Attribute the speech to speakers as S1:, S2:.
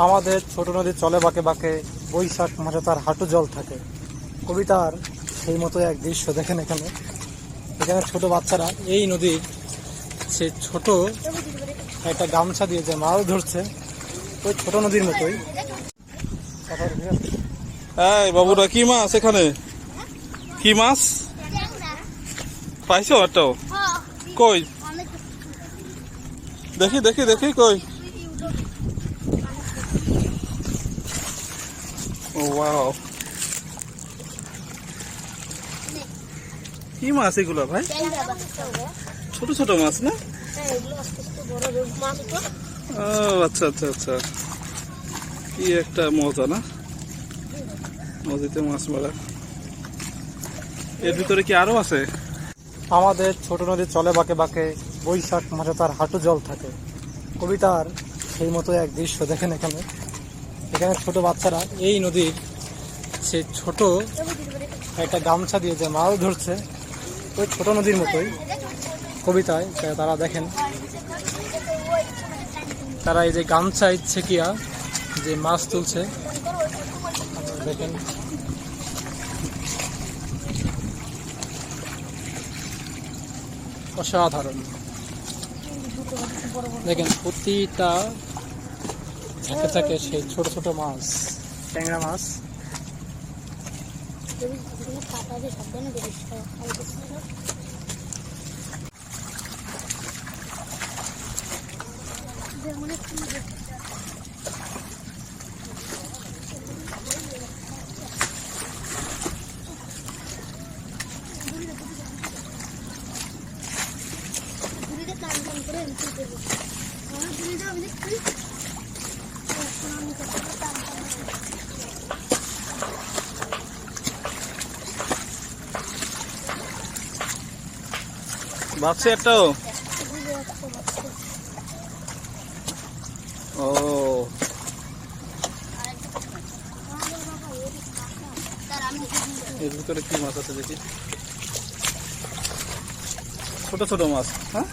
S1: আমাদের ছোট নদী চলে বাঁকে বাঁকে, বৈশাখ মাসে তার হাঁটু জল থাকে। কবিতার সেই মতো এক দৃশ্য দেখেন। এখানে এখানে ছোট বাচ্চারা এই নদীর সে ছোট একটা গামছা দিয়ে যে মাছ ধরছে, ওই ছোট নদীর মতোই।
S2: এই বাবুরা, কি মাছ এখানে? কি মাছ পাইছো? একটাও কই? দেখি দেখি দেখি, কই? ও ওয়াও, কি মাছ এগুলো ভাই? ছোট ছোট মাছ না? ও আচ্ছা আচ্ছা আচ্ছা, কি একটা মজা না নদীতে মাছ মারা। এর ভিতরে কি আরো আছে?
S1: আমাদের ছোট নদী চলে বাঁকে বাঁকে, বৈশাখ মাসে তার হাঁটু জল থাকে। কবিতার সেই মতো এক দৃশ্য দেখেন। এখানে এখানে ছোট বাচ্চারা এই নদীর সে ছোট একটা গামছা দিয়ে যে মাছ ধরছে, ওই ছোট নদীর মতোই। কবিতায় তারা দেখেন, তারা এই যে গামছা ইচ্ছে কিয়া যে মাছ তুলছে দেখেন। অসাধারণ দেখেন, প্রতিটা ঝাঁকে থাকে সেই ছোট ছোট মাছ, ট্যাংরা মাছ।
S2: ভাবছি একটাও। ও এর ভিতরে কি মাছ আছে দেখি? ছোট ছোট মাছ। হ্যাঁ।